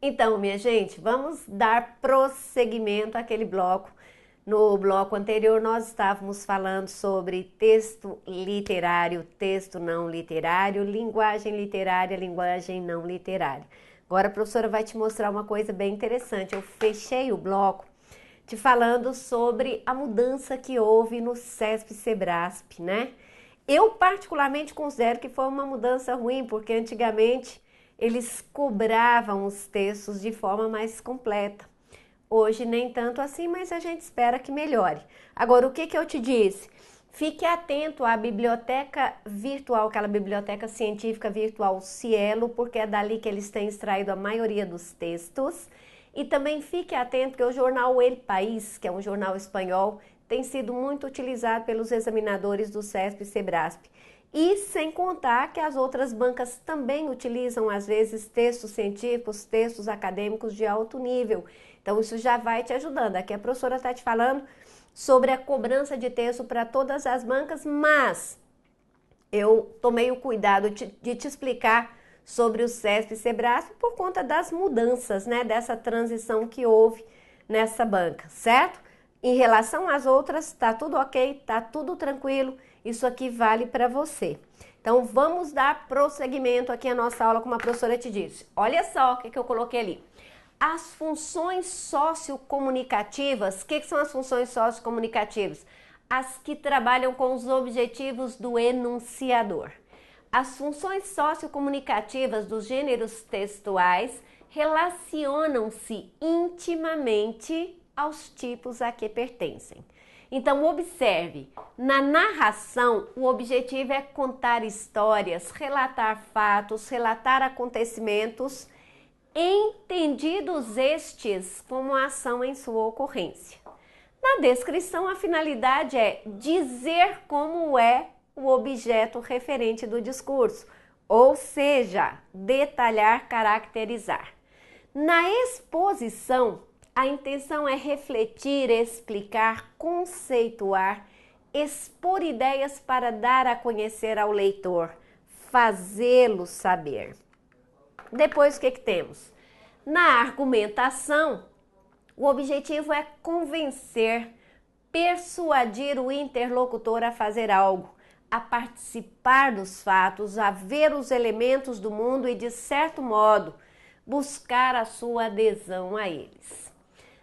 Então, minha gente, vamos dar prosseguimento àquele bloco. No bloco anterior, nós estávamos falando sobre texto literário, texto não literário, linguagem não literária. Agora a professora vai te mostrar uma coisa bem interessante. Eu fechei o bloco te falando sobre a mudança que houve no CESP-CEBRASP, né? Eu particularmente considero que foi uma mudança ruim, porque antigamente eles cobravam os textos de forma mais completa. Hoje nem tanto assim, mas a gente espera que melhore. Agora, o que eu te disse? Fique atento à biblioteca virtual, aquela biblioteca científica virtual Cielo, porque é dali que eles têm extraído a maioria dos textos. E também fique atento que o jornal El País, que é um jornal espanhol, tem sido muito utilizado pelos examinadores do CESP e CEBRASP. E sem contar que as outras bancas também utilizam, às vezes, textos científicos, textos acadêmicos de alto nível. Então, isso já vai te ajudando. Aqui a professora está te falando sobre a cobrança de texto para todas as bancas, mas eu tomei o cuidado de te explicar sobre o CESP e CEBRASP por conta das mudanças, né, dessa transição que houve nessa banca, certo? Em relação às outras, tá tudo ok, tá tudo tranquilo, isso aqui vale para você. Então, vamos dar prosseguimento aqui à nossa aula, como a professora te disse. Olha só o que eu coloquei ali. As funções sociocomunicativas, o que são as funções sociocomunicativas? As que trabalham com os objetivos do enunciador. As funções sociocomunicativas dos gêneros textuais relacionam-se intimamente aos tipos a que pertencem. Então, observe, na narração, o objetivo é contar histórias, relatar fatos, relatar acontecimentos, entendidos estes como ação em sua ocorrência. Na descrição, a finalidade é dizer como é o objeto referente do discurso, ou seja, detalhar, caracterizar. Na exposição, a intenção é refletir, explicar, conceituar, expor ideias para dar a conhecer ao leitor, fazê-lo saber. Depois, o que temos? Na argumentação, o objetivo é convencer, persuadir o interlocutor a fazer algo, a participar dos fatos, a ver os elementos do mundo e, de certo modo, buscar a sua adesão a eles.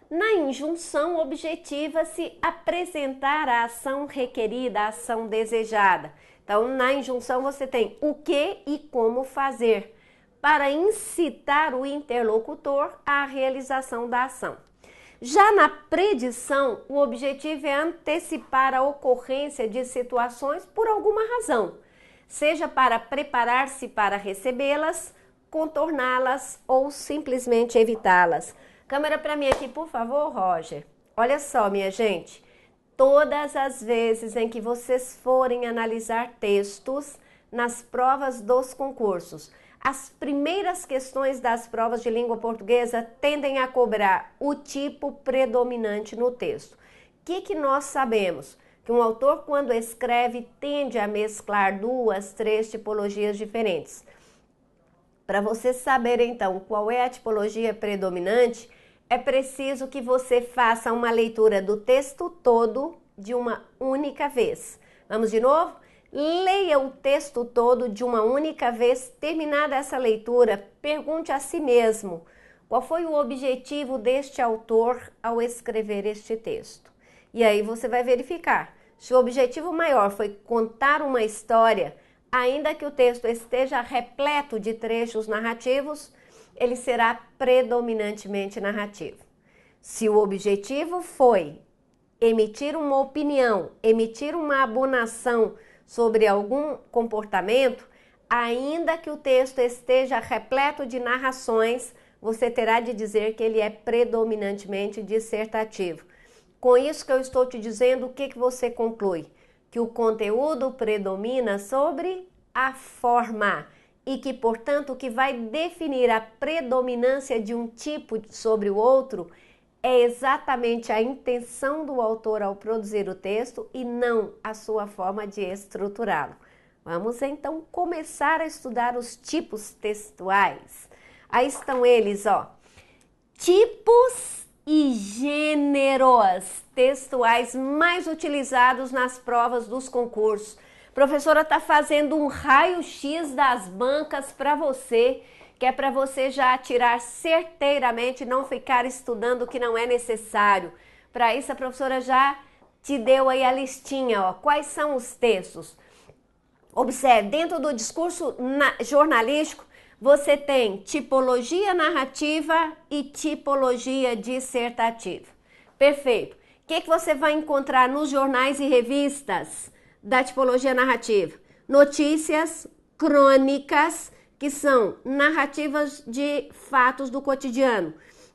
Na injunção, objetiva-se apresentar a ação requerida, a ação desejada. Então, na injunção você tem o que e como fazer, para incitar o interlocutor à realização da ação. Já na predição, o objetivo é antecipar a ocorrência de situações por alguma razão, seja para preparar-se para recebê-las, contorná-las ou simplesmente evitá-las. Câmera para mim aqui, por favor, Roger. Olha só, minha gente, todas as vezes em que vocês forem analisar textos nas provas dos concursos, as primeiras questões das provas de língua portuguesa tendem a cobrar o tipo predominante no texto. O que nós sabemos? Que um autor, quando escreve, tende a mesclar duas, três tipologias diferentes. Para você saber, então, qual é a tipologia predominante, é preciso que você faça uma leitura do texto todo de uma única vez. Vamos de novo? Leia o texto todo de uma única vez. Terminada essa leitura, pergunte a si mesmo qual foi o objetivo deste autor ao escrever este texto. E aí você vai verificar. Se o objetivo maior foi contar uma história, ainda que o texto esteja repleto de trechos narrativos, ele será predominantemente narrativo. Se o objetivo foi emitir uma opinião, emitir uma abonação sobre algum comportamento, ainda que o texto esteja repleto de narrações, você terá de dizer que ele é predominantemente dissertativo. Com isso que eu estou te dizendo, o que você conclui? Que o conteúdo predomina sobre a forma e que, portanto, o que vai definir a predominância de um tipo sobre o outro é exatamente a intenção do autor ao produzir o texto e não a sua forma de estruturá-lo. Vamos então começar a estudar os tipos textuais. Aí estão eles, ó. Tipos e gêneros textuais mais utilizados nas provas dos concursos. A professora está fazendo um raio-x das bancas para você, que é para você já atirar certeiramente, não ficar estudando o que não é necessário. Para isso, a professora já te deu aí a listinha, ó. Quais são os textos? Observe, dentro do discurso jornalístico, você tem tipologia narrativa e tipologia dissertativa. Perfeito. O que você vai encontrar nos jornais e revistas da tipologia narrativa? Notícias, crônicas, que são narrativas de fatos do cotidiano,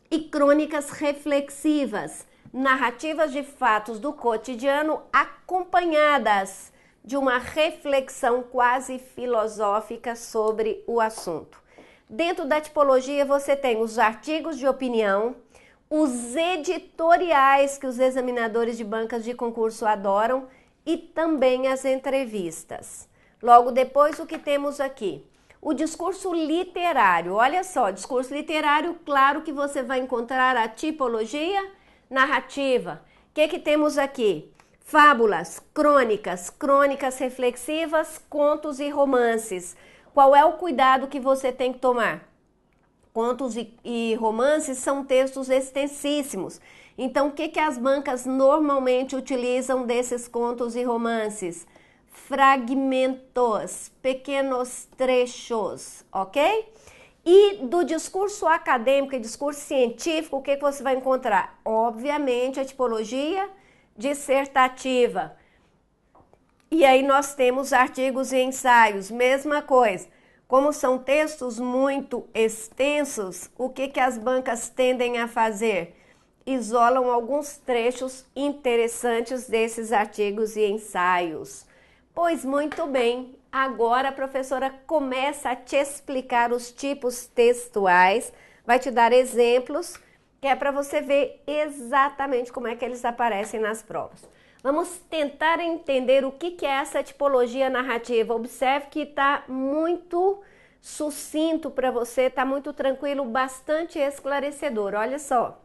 e crônicas reflexivas, narrativas de fatos do cotidiano acompanhadas de uma reflexão quase filosófica sobre o assunto. Dentro da tipologia você tem os artigos de opinião, os editoriais que os examinadores de bancas de concurso adoram e também as entrevistas. Logo depois, o que temos aqui? O discurso literário. Olha só, discurso literário, claro que você vai encontrar a tipologia narrativa. O que temos aqui? Fábulas, crônicas reflexivas, contos e romances. Qual é o cuidado que você tem que tomar? Contos e romances são textos extensíssimos. Então, o que as bancas normalmente utilizam desses contos e romances? Fragmentos, pequenos trechos, ok? E do discurso acadêmico e discurso científico, o que você vai encontrar? Obviamente, a tipologia dissertativa. E aí nós temos artigos e ensaios, mesma coisa. Como são textos muito extensos, o que as bancas tendem a fazer? Isolam alguns trechos interessantes desses artigos e ensaios. Pois muito bem, agora a professora começa a te explicar os tipos textuais, vai te dar exemplos, que é para você ver exatamente como é que eles aparecem nas provas. Vamos tentar entender o que é essa tipologia narrativa. Observe que está muito sucinto para você, está muito tranquilo, bastante esclarecedor. Olha só.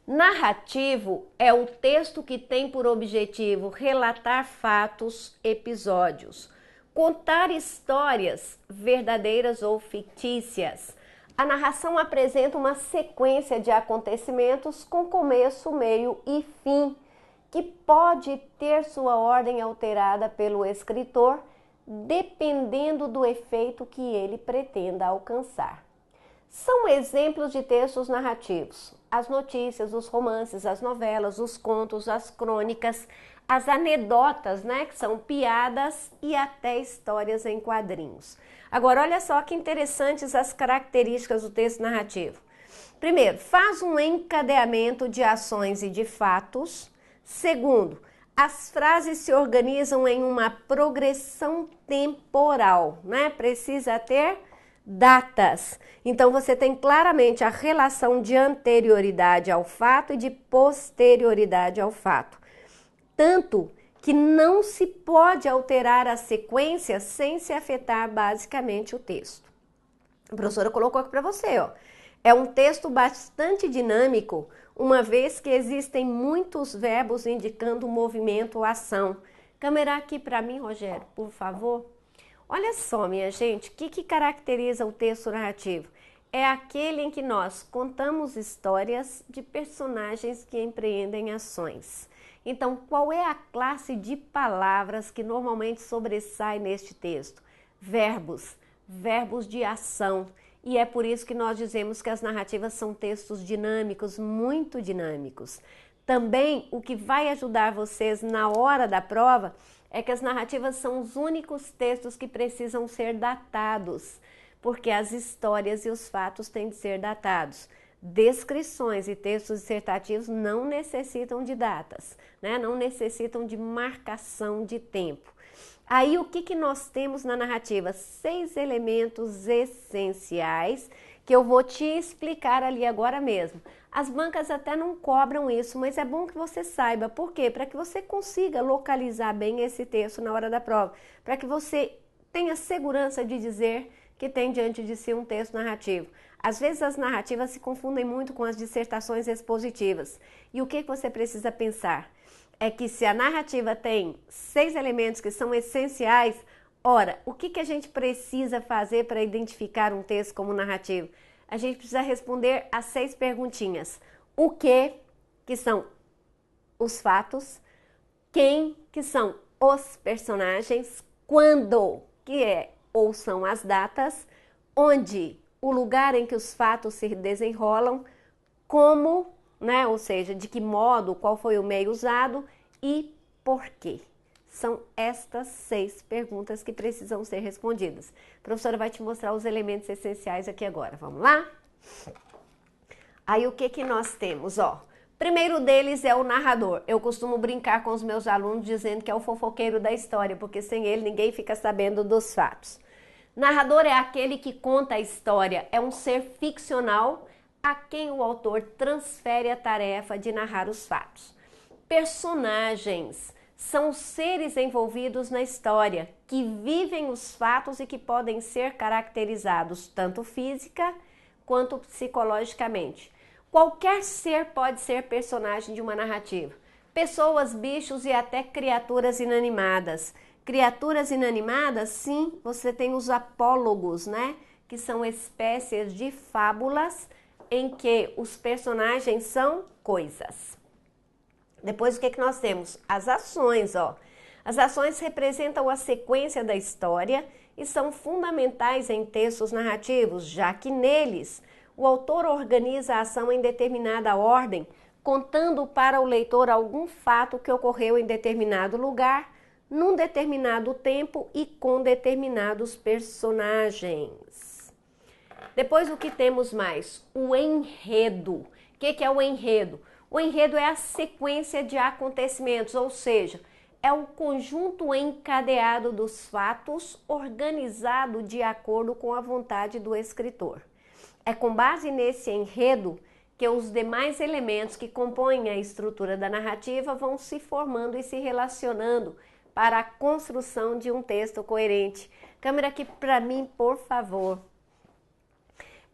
Narrativo é o texto que tem por objetivo relatar fatos, episódios, contar histórias verdadeiras ou fictícias. A narração apresenta uma sequência de acontecimentos com começo, meio e fim, que pode ter sua ordem alterada pelo escritor, dependendo do efeito que ele pretenda alcançar. São exemplos de textos narrativos: as notícias, os romances, as novelas, os contos, as crônicas, as anedotas, né, que são piadas e até histórias em quadrinhos. Agora, olha só que interessantes as características do texto narrativo. Primeiro, faz um encadeamento de ações e de fatos. Segundo, as frases se organizam em uma progressão temporal, né? Precisa ter datas. Então, você tem claramente a relação de anterioridade ao fato e de posterioridade ao fato. Tanto que não se pode alterar a sequência sem se afetar basicamente o texto. A professora colocou aqui para você, ó. É um texto bastante dinâmico, uma vez que existem muitos verbos indicando movimento ou ação. Câmera aqui para mim, Rogério, por favor. Olha só, minha gente, o que caracteriza o texto narrativo? É aquele em que nós contamos histórias de personagens que empreendem ações. Então, qual é a classe de palavras que normalmente sobressai neste texto? Verbos, verbos de ação. E é por isso que nós dizemos que as narrativas são textos dinâmicos, muito dinâmicos. Também, o que vai ajudar vocês na hora da prova é que as narrativas são os únicos textos que precisam ser datados, porque as histórias e os fatos têm de ser datados. Descrições e textos dissertativos não necessitam de datas, né? Não necessitam de marcação de tempo. Aí o que nós temos na narrativa? 6 elementos essenciais que eu vou te explicar ali agora mesmo. As bancas até não cobram isso, mas é bom que você saiba. Por quê? Para que você consiga localizar bem esse texto na hora da prova, para que você tenha segurança de dizer que tem diante de si um texto narrativo. Às vezes as narrativas se confundem muito com as dissertações expositivas. E o que você precisa pensar? É que se a narrativa tem 6 elementos que são essenciais, ora, o que a gente precisa fazer para identificar um texto como narrativo? A gente precisa responder as 6 perguntinhas. O que são os fatos, quem, que são os personagens, quando, que é ou são as datas, onde, o lugar em que os fatos se desenrolam, como, né, ou seja, de que modo, qual foi o meio usado e por quê. São estas 6 perguntas que precisam ser respondidas. A professora vai te mostrar os elementos essenciais aqui agora. Vamos lá? Aí o que nós temos, ó? Primeiro deles é o narrador. Eu costumo brincar com os meus alunos dizendo que é o fofoqueiro da história, porque sem ele ninguém fica sabendo dos fatos. Narrador é aquele que conta a história, é um ser ficcional a quem o autor transfere a tarefa de narrar os fatos. Personagens são os seres envolvidos na história, que vivem os fatos e que podem ser caracterizados tanto física quanto psicologicamente. Qualquer ser pode ser personagem de uma narrativa. Pessoas, bichos e até criaturas inanimadas. Criaturas inanimadas, sim, você tem os apólogos, né? Que são espécies de fábulas em que os personagens são coisas. Depois o que nós temos? As ações, ó. As ações representam a sequência da história e são fundamentais em textos narrativos, já que neles o autor organiza a ação em determinada ordem, contando para o leitor algum fato que ocorreu em determinado lugar, num determinado tempo e com determinados personagens. Depois o que temos mais? O enredo. O que é o enredo? O enredo é a sequência de acontecimentos, ou seja, é o conjunto encadeado dos fatos organizado de acordo com a vontade do escritor. É com base nesse enredo que os demais elementos que compõem a estrutura da narrativa vão se formando e se relacionando para a construção de um texto coerente. Câmera aqui para mim, por favor.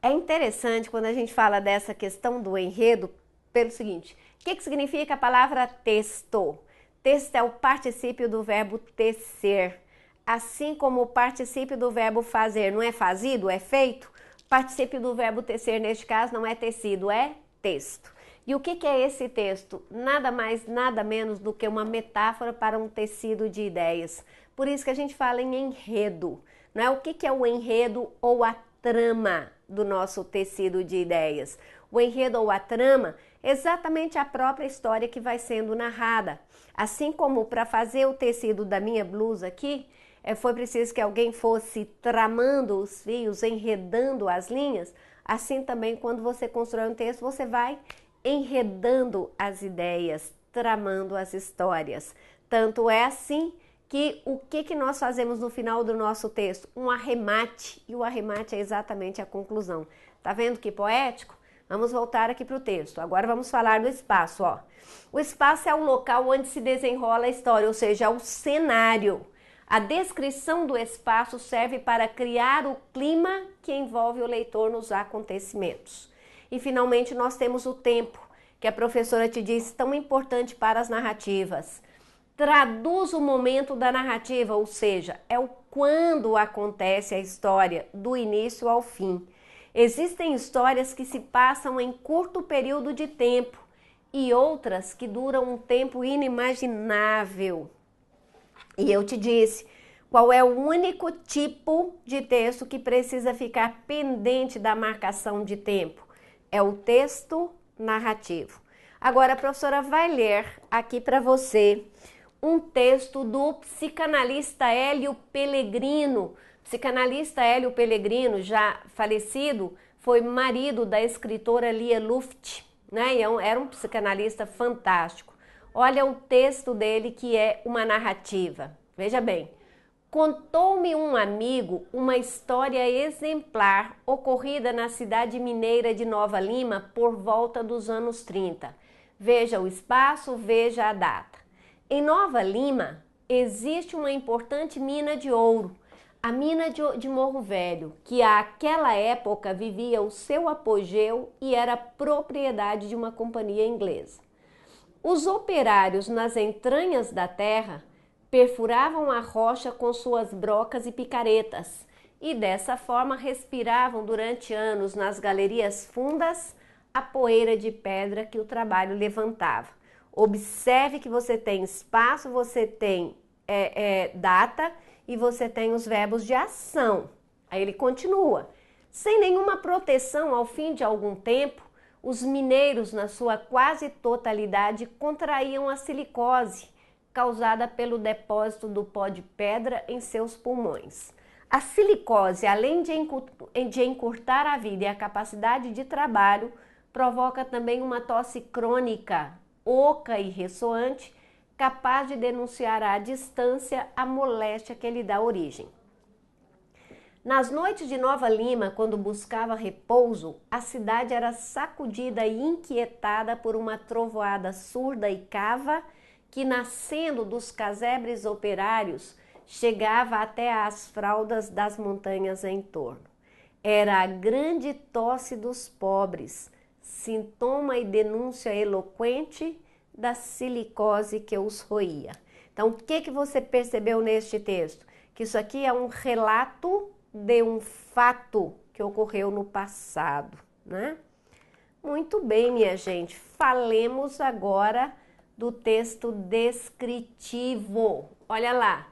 É interessante quando a gente fala dessa questão do enredo, pelo seguinte, o que significa a palavra texto? Texto é o particípio do verbo tecer, assim como o particípio do verbo fazer não é fazido, é feito. O particípio do verbo tecer, neste caso, não é tecido, é texto. E o que é esse texto? Nada mais, nada menos do que uma metáfora para um tecido de ideias. Por isso que a gente fala em enredo. Não é? O que é o enredo ou a trama do nosso tecido de ideias? O enredo ou a trama é exatamente a própria história que vai sendo narrada. Assim como para fazer o tecido da minha blusa aqui, foi preciso que alguém fosse tramando os fios, enredando as linhas. Assim também, quando você constrói um texto, você vai enredando as ideias, tramando as histórias. Tanto é assim que o que nós fazemos no final do nosso texto? Um arremate, e o arremate é exatamente a conclusão. Tá vendo que poético? Vamos voltar aqui para o texto. Agora vamos falar do espaço, ó. O espaço é o local onde se desenrola a história, ou seja, é o cenário. A descrição do espaço serve para criar o clima que envolve o leitor nos acontecimentos. E finalmente nós temos o tempo, que a professora te disse tão importante para as narrativas. Traduz o momento da narrativa, ou seja, é o quando acontece a história, do início ao fim. Existem histórias que se passam em curto período de tempo e outras que duram um tempo inimaginável. E eu te disse, qual é o único tipo de texto que precisa ficar pendente da marcação de tempo? É o texto narrativo. Agora a professora vai ler aqui para você um texto do psicanalista Hélio Pellegrino. Psicanalista Hélio Pellegrino, já falecido, foi marido da escritora Lia Luft, né? E era um psicanalista fantástico. Olha o texto dele, que é uma narrativa. Veja bem. Contou-me um amigo uma história exemplar ocorrida na cidade mineira de Nova Lima por volta dos anos 30. Veja o espaço, veja a data. Em Nova Lima existe uma importante mina de ouro. A mina de Morro Velho, que àquela época vivia o seu apogeu e era propriedade de uma companhia inglesa. Os operários nas entranhas da terra perfuravam a rocha com suas brocas e picaretas e dessa forma respiravam durante anos nas galerias fundas a poeira de pedra que o trabalho levantava. Observe que você tem espaço, você tem data e você tem os verbos de ação. Aí ele continua. Sem nenhuma proteção, ao fim de algum tempo, os mineiros, na sua quase totalidade, contraíam a silicose, causada pelo depósito do pó de pedra em seus pulmões. A silicose, além de encurtar a vida e a capacidade de trabalho, provoca também uma tosse crônica, oca e ressoante, capaz de denunciar à distância a moléstia que lhe dá origem. Nas noites de Nova Lima, quando buscava repouso, a cidade era sacudida e inquietada por uma trovoada surda e cava que, nascendo dos casebres operários, chegava até às fraldas das montanhas em torno. Era a grande tosse dos pobres, sintoma e denúncia eloquente da silicose que os roía. Então, o que você percebeu neste texto? Que isso aqui é um relato de um fato que ocorreu no passado, né? Muito bem, minha gente. Falemos agora do texto descritivo. Olha lá.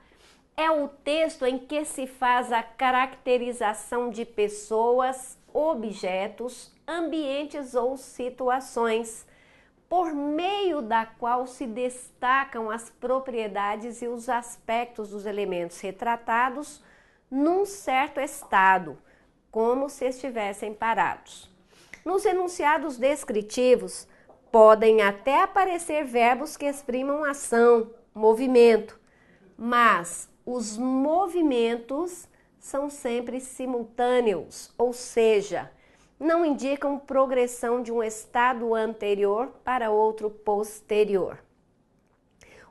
É o texto em que se faz a caracterização de pessoas, objetos, ambientes ou situações, por meio da qual se destacam as propriedades e os aspectos dos elementos retratados num certo estado, como se estivessem parados. Nos enunciados descritivos, podem até aparecer verbos que exprimam ação, movimento, mas os movimentos são sempre simultâneos, ou seja, não indicam progressão de um estado anterior para outro posterior.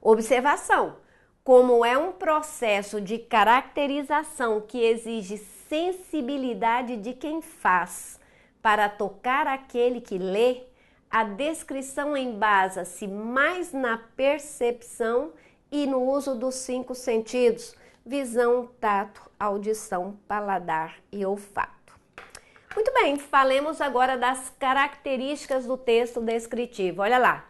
Observação: como é um processo de caracterização que exige sensibilidade de quem faz para tocar aquele que lê, a descrição embasa-se mais na percepção e no uso dos 5 sentidos: visão, tato, audição, paladar e olfato. Muito bem, falemos agora das características do texto descritivo. Olha lá.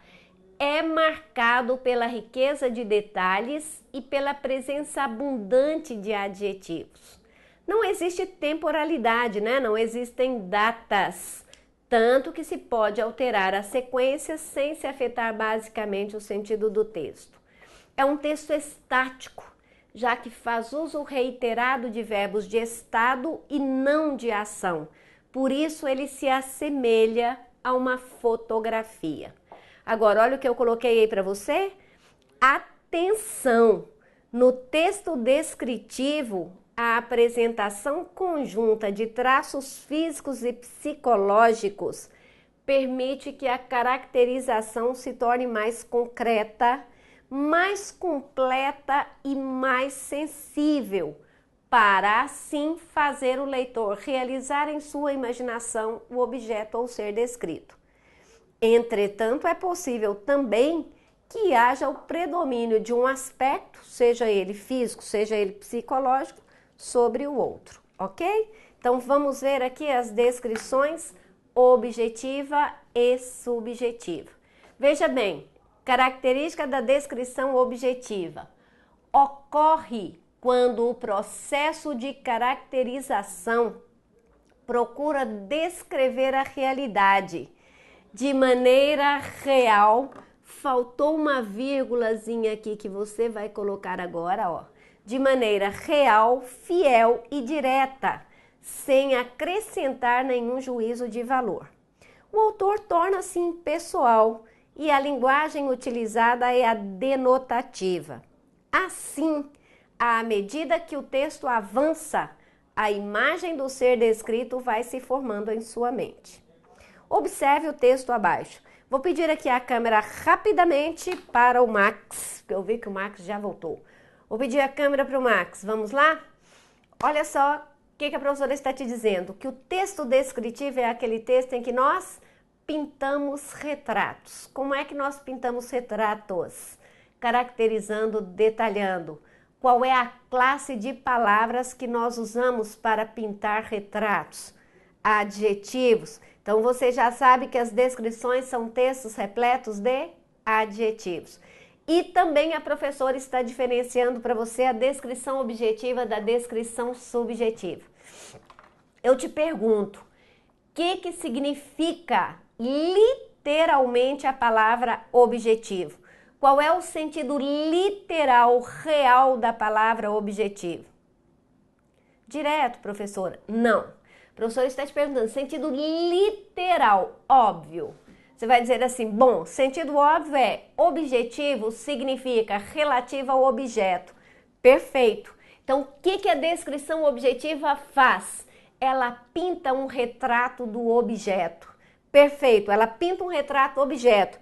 É marcado pela riqueza de detalhes e pela presença abundante de adjetivos. Não existe temporalidade, né? Não existem datas, tanto que se pode alterar a sequência sem se afetar basicamente o sentido do texto. É um texto estático, já que faz uso reiterado de verbos de estado e não de ação. Por isso ele se assemelha a uma fotografia. Agora, olha o que eu coloquei aí para você. Atenção! No texto descritivo, a apresentação conjunta de traços físicos e psicológicos permite que a caracterização se torne mais concreta, mais completa e mais sensível, para assim fazer o leitor realizar em sua imaginação o objeto ou ser descrito. Entretanto, é possível também que haja o predomínio de um aspecto, seja ele físico, seja ele psicológico, sobre o outro, ok? Então, vamos ver aqui as descrições objetiva e subjetiva. Veja bem, característica da descrição objetiva. Ocorre quando o processo de caracterização procura descrever a realidade de maneira real. Faltou uma vírgulazinha aqui que você vai colocar agora, ó. De maneira real, fiel e direta, sem acrescentar nenhum juízo de valor. O autor torna-se impessoal e a linguagem utilizada é a denotativa. Assim, à medida que o texto avança, a imagem do ser descrito vai se formando em sua mente. Observe o texto abaixo. Vou pedir aqui a câmera rapidamente para o Max, porque eu vi que o Max já voltou. Vou pedir a câmera para o Max. Vamos lá? Olha só o que a professora está te dizendo, que o texto descritivo é aquele texto em que nós pintamos retratos. Como é que nós pintamos retratos? Caracterizando, detalhando. Qual é a classe de palavras que nós usamos para pintar retratos? Adjetivos. Então você já sabe que as descrições são textos repletos de adjetivos. E também a professora está diferenciando para você a descrição objetiva da descrição subjetiva. Eu te pergunto, o que significa literalmente a palavra objetivo? Qual é o sentido literal, real da palavra objetivo? Direto, professora? Não. O professor está te perguntando, sentido literal, óbvio. Você vai dizer assim, bom, sentido óbvio é objetivo significa relativo ao objeto. Perfeito. Então, o que a descrição objetiva faz? Ela pinta um retrato do objeto. Perfeito, ela pinta um retrato do objeto.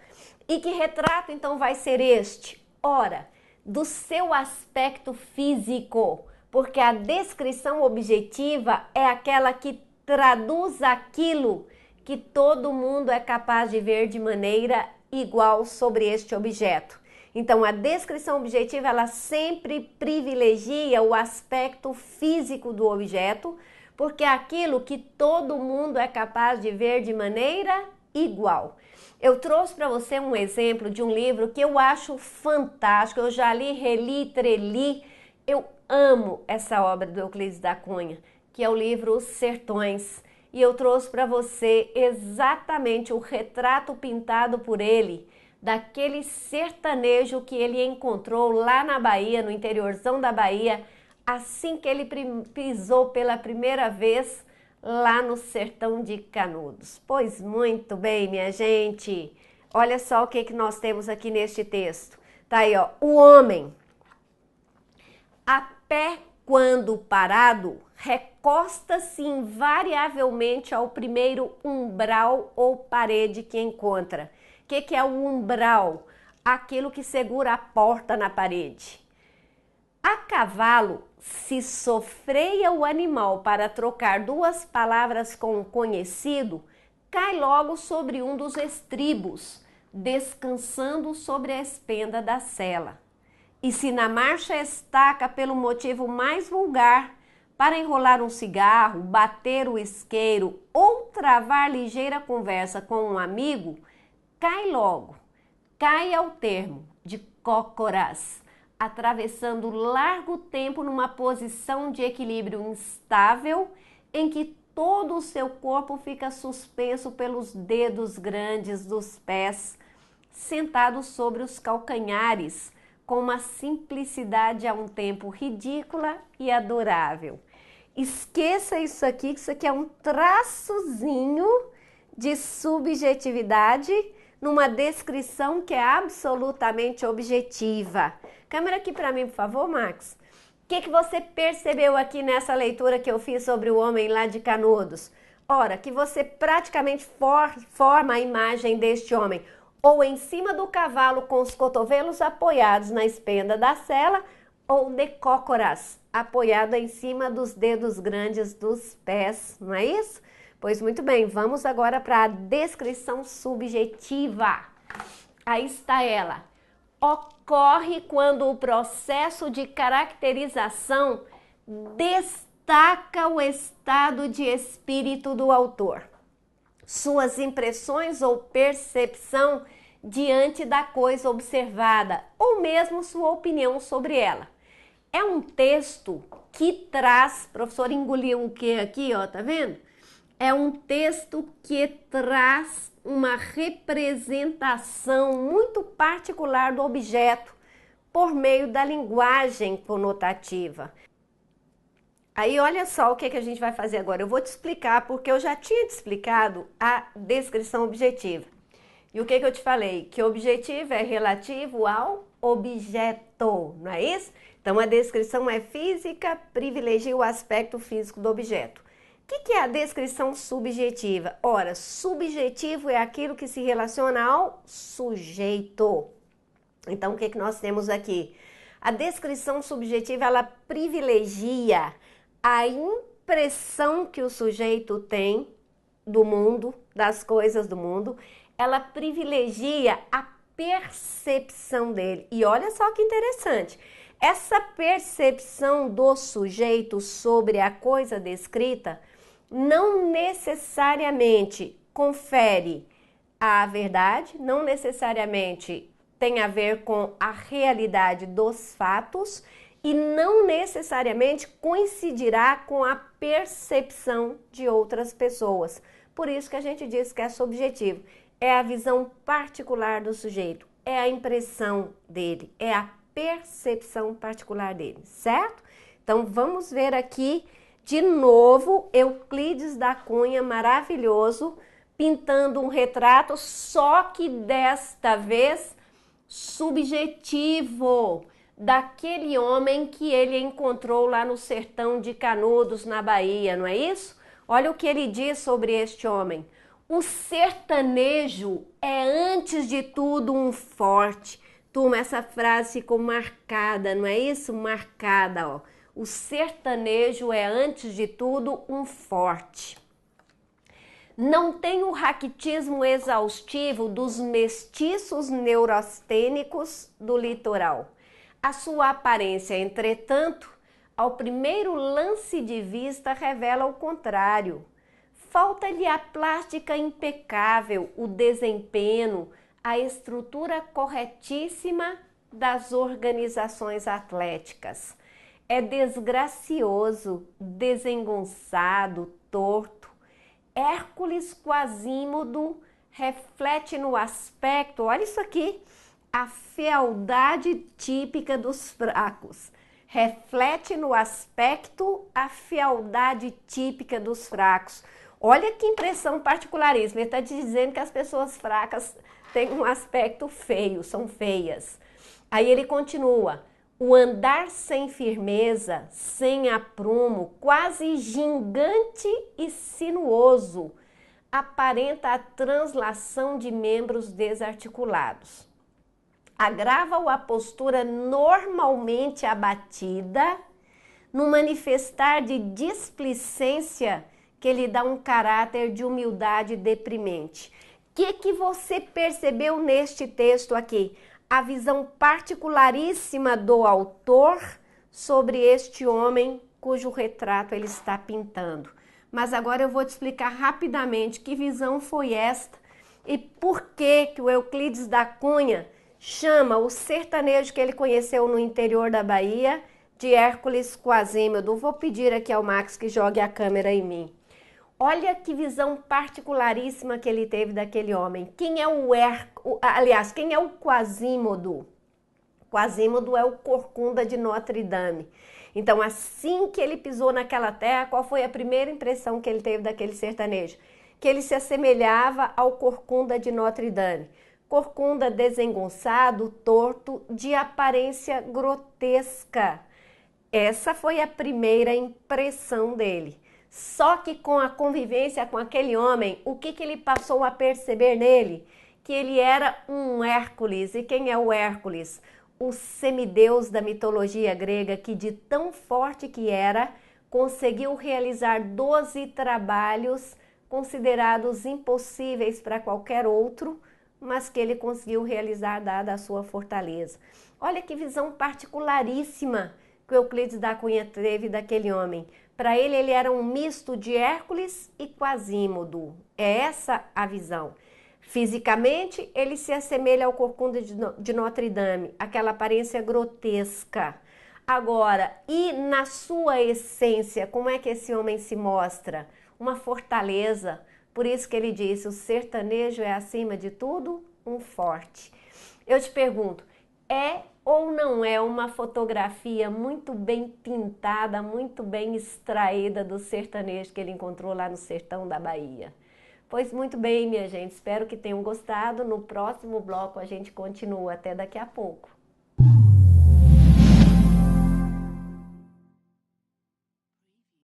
E que retrato então vai ser este? Ora, do seu aspecto físico, porque a descrição objetiva é aquela que traduz aquilo que todo mundo é capaz de ver de maneira igual sobre este objeto. Então, a descrição objetiva, ela sempre privilegia o aspecto físico do objeto, porque é aquilo que todo mundo é capaz de ver de maneira igual. Eu trouxe para você um exemplo de um livro que eu acho fantástico, eu já li, reli, treli, eu amo essa obra do Euclides da Cunha, que é o livro Os Sertões. E eu trouxe para você exatamente o retrato pintado por ele, daquele sertanejo que ele encontrou lá na Bahia, no interiorzão da Bahia, assim que ele pisou pela primeira vez lá no sertão de Canudos. Pois muito bem, minha gente. Olha só o que nós temos aqui neste texto. Tá aí, ó. O homem, a pé quando parado, recosta-se invariavelmente ao primeiro umbral ou parede que encontra. O que é o umbral? Aquilo que segura a porta na parede. A cavalo, se sofreia o animal para trocar duas palavras com o conhecido, cai logo sobre um dos estribos, descansando sobre a espenda da sela. E se na marcha estaca pelo motivo mais vulgar, para enrolar um cigarro, bater o isqueiro ou travar ligeira conversa com um amigo, cai logo, cai ao termo de cócoras, atravessando largo tempo numa posição de equilíbrio instável em que todo o seu corpo fica suspenso pelos dedos grandes dos pés, sentado sobre os calcanhares, com uma simplicidade a um tempo ridícula e adorável. Esqueça isso aqui, que isso aqui é um traçozinho de subjetividade numa descrição que é absolutamente objetiva. Câmera aqui para mim, por favor, Max. O que você percebeu aqui nessa leitura que eu fiz sobre o homem lá de Canudos? Ora, que você praticamente forma a imagem deste homem ou em cima do cavalo com os cotovelos apoiados na espenda da sela, ou de cócoras, apoiado em cima dos dedos grandes dos pés, não é isso? Pois muito bem, vamos agora para a descrição subjetiva. Aí está ela. Ocorre quando o processo de caracterização destaca o estado de espírito do autor, suas impressões ou percepção diante da coisa observada, ou mesmo sua opinião sobre ela. É um texto que traz, professor engoliu o que aqui, ó, tá vendo? É um texto que traz uma representação muito particular do objeto por meio da linguagem conotativa. Aí olha só o que a gente vai fazer agora. Eu vou te explicar, porque eu já tinha te explicado a descrição objetiva. E o que eu te falei? Que objetivo é relativo ao objeto, não é isso? Então a descrição é física, privilegia o aspecto físico do objeto. O que é a descrição subjetiva? Ora, subjetivo é aquilo que se relaciona ao sujeito. Então o que nós temos aqui? A descrição subjetiva, ela privilegia a impressão que o sujeito tem do mundo, das coisas do mundo, ela privilegia a percepção dele. E olha só que interessante, essa percepção do sujeito sobre a coisa descrita não necessariamente confere a verdade, não necessariamente tem a ver com a realidade dos fatos e não necessariamente coincidirá com a percepção de outras pessoas. Por isso que a gente diz que é subjetivo. É a visão particular do sujeito, é a impressão dele, é a percepção particular dele, certo? Então vamos ver aqui de novo Euclides da Cunha, maravilhoso, pintando um retrato, só que desta vez subjetivo, daquele homem que ele encontrou lá no sertão de Canudos, na Bahia, não é isso? Olha o que ele diz sobre este homem. O sertanejo é, antes de tudo, um forte. Turma, essa frase ficou marcada, não é isso? Marcada, ó. O sertanejo é, antes de tudo, um forte. Não tem o raquitismo exaustivo dos mestiços neurastênicos do litoral. A sua aparência, entretanto, ao primeiro lance de vista, revela o contrário. Falta-lhe a plástica impecável, o desempenho, a estrutura corretíssima das organizações atléticas. É desgracioso, desengonçado, torto. Hércules Quasímodo reflete no aspecto, olha isso aqui, a fealdade típica dos fracos. Reflete no aspecto a fealdade típica dos fracos. Olha que impressão particularíssima. Ele está dizendo que as pessoas fracas têm um aspecto feio, são feias. Aí ele continua. O andar sem firmeza, sem aprumo, quase gigante e sinuoso, aparenta a translação de membros desarticulados. Agrava-o a postura normalmente abatida, no manifestar de displicência que lhe dá um caráter de humildade deprimente. O que você percebeu neste texto aqui? A visão particularíssima do autor sobre este homem cujo retrato ele está pintando. Mas agora eu vou te explicar rapidamente que visão foi esta e por que o Euclides da Cunha chama o sertanejo que ele conheceu no interior da Bahia de Hércules Quasímodo. Vou pedir aqui ao Max que jogue a câmera em mim. Olha que visão particularíssima que ele teve daquele homem. Quem é quem é o Quasímodo? Quasímodo é o corcunda de Notre Dame. Então, assim que ele pisou naquela terra, qual foi a primeira impressão que ele teve daquele sertanejo? Que ele se assemelhava ao corcunda de Notre Dame. Corcunda desengonçado, torto, de aparência grotesca. Essa foi a primeira impressão dele. Só que com a convivência com aquele homem, o que ele passou a perceber nele? Que ele era um Hércules. E quem é o Hércules? O semideus da mitologia grega que, de tão forte que era, conseguiu realizar 12 trabalhos considerados impossíveis para qualquer outro, mas que ele conseguiu realizar dada a sua fortaleza. Olha que visão particularíssima que o Euclides da Cunha teve daquele homem. Para ele, ele era um misto de Hércules e Quasímodo. É essa a visão. Fisicamente, ele se assemelha ao corcunda de Notre Dame, aquela aparência grotesca. Agora, e na sua essência, como é que esse homem se mostra? Uma fortaleza. Por isso que ele disse, o sertanejo é, acima de tudo, um forte. Eu te pergunto, é ou não é uma fotografia muito bem pintada, muito bem extraída do sertanejo que ele encontrou lá no sertão da Bahia? Pois muito bem, minha gente, espero que tenham gostado. No próximo bloco a gente continua. Até daqui a pouco.